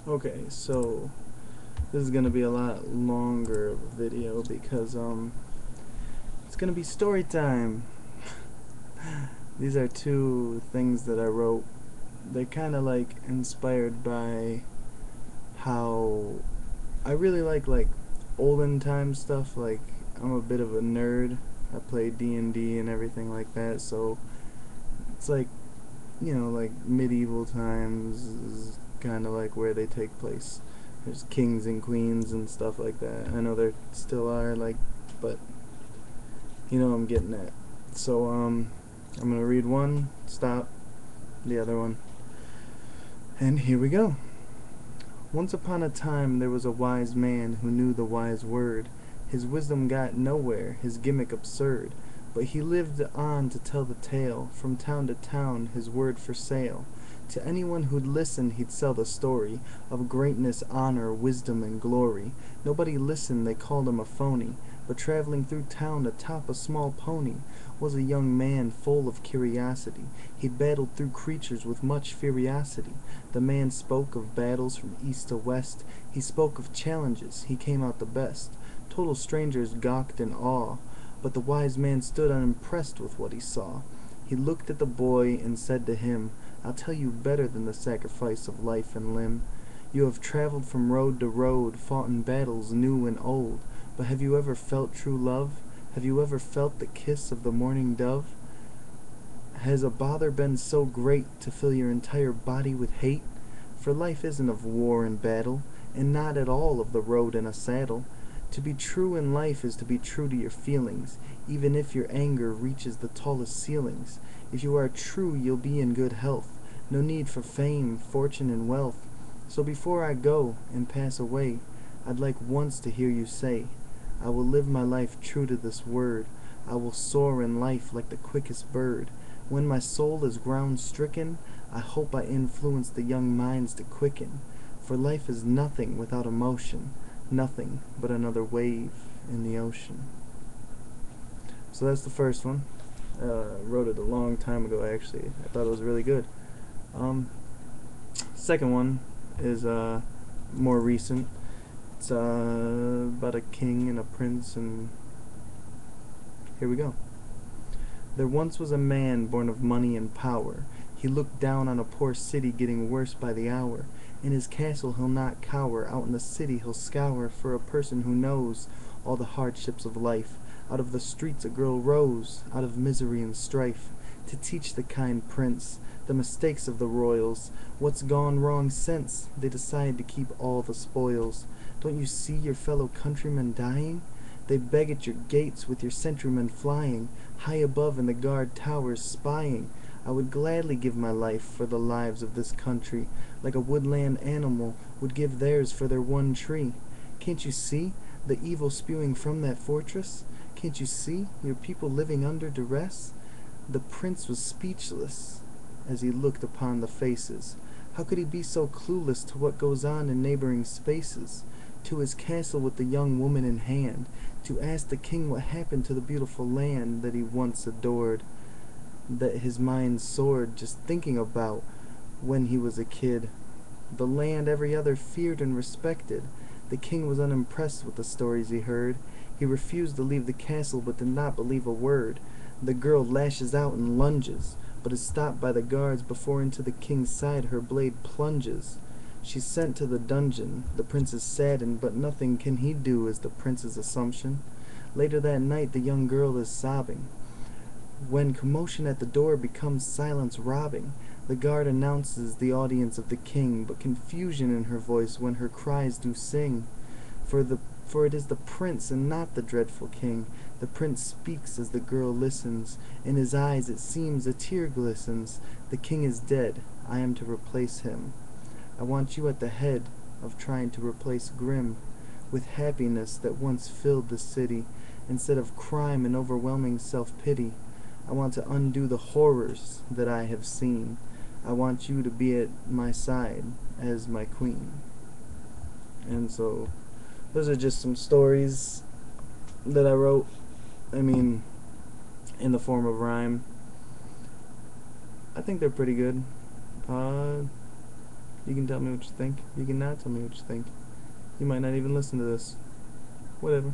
Okay, so this is gonna be a lot longer of a video because it's gonna be story time. These are two things that I wrote. They're kind of like inspired by how I really like olden time stuff. Like I'm a bit of a nerd. I play D&D and everything like that. So it's like like medieval times is kind of like where they take place. There's kings and queens and stuff like that. I know there still are but I'm getting at. So I'm gonna read one, stop the other one, and here we go. Once upon a time there was a wise man who knew the wise word. His wisdom got nowhere, his gimmick absurd, but he lived on to tell the tale, from town to town his word for sale. To anyone who'd listen he'd sell the story of greatness, honor, wisdom, and glory. Nobody listened, they called him a phony, but traveling through town atop a small pony was a young man full of curiosity. He'd battled through creatures with much furiosity. The man spoke of battles from east to west. He spoke of challenges. He came out the best. Total strangers gawked in awe, but the wise man stood unimpressed with what he saw. He looked at the boy and said to him, "I'll tell you better than the sacrifice of life and limb. You have traveled from road to road, fought in battles new and old, but have you ever felt true love? Have you ever felt the kiss of the morning dove? Has a bother been so great to fill your entire body with hate? For life isn't of war and battle, and not at all of the road and a saddle. To be true in life is to be true to your feelings, even if your anger reaches the tallest ceilings. If you are true, you'll be in good health. No need for fame, fortune, and wealth. So before I go and pass away, I'd like once to hear you say, I will live my life true to this word. I will soar in life like the quickest bird. When my soul is ground stricken, I hope I influence the young minds to quicken. For life is nothing without emotion, nothing but another wave in the ocean." So that's the first one. Wrote it a long time ago, actually. I thought it was really good. Second one is more recent. It's about a king and a prince, and here we go. There once was a man born of money and power. He looked down on a poor city getting worse by the hour. In his castle he'll not cower, out in the city he'll scour for a person who knows all the hardships of life. Out of the streets a girl rose, out of misery and strife, to teach the kind prince the mistakes of the royals. What's gone wrong since they decide to keep all the spoils? Don't you see your fellow countrymen dying? They beg at your gates with your sentrymen flying, high above in the guard towers spying. I would gladly give my life for the lives of this country, like a woodland animal would give theirs for their one tree. Can't you see the evil spewing from that fortress? Can't you see your people living under duress? The prince was speechless as he looked upon the faces. How could he be so clueless to what goes on in neighboring spaces? To his castle with the young woman in hand, to ask the king what happened to the beautiful land that he once adored, that his mind soared just thinking about when he was a kid. The land every other feared and respected. The king was unimpressed with the stories he heard. He refused to leave the castle but did not believe a word. The girl lashes out and lunges, but is stopped by the guards before into the king's side her blade plunges. She's sent to the dungeon. The prince is saddened, but nothing can he do is the prince's assumption. Later that night the young girl is sobbing, when commotion at the door becomes silence robbing. The guard announces the audience of the king, but confusion in her voice when her cries do sing. For it is the prince and not the dreadful king. The prince speaks as the girl listens. In his eyes it seems a tear glistens. The king is dead. I am to replace him. I want you at the head of trying to replace Grim with happiness that once filled the city, instead of crime and overwhelming self-pity. I want to undo the horrors that I have seen. I want you to be at my side as my queen. And so those are just some stories that I wrote, in the form of rhyme. I think they're pretty good. You can tell me what you think. You can not tell me what you think. You might not even listen to this. Whatever.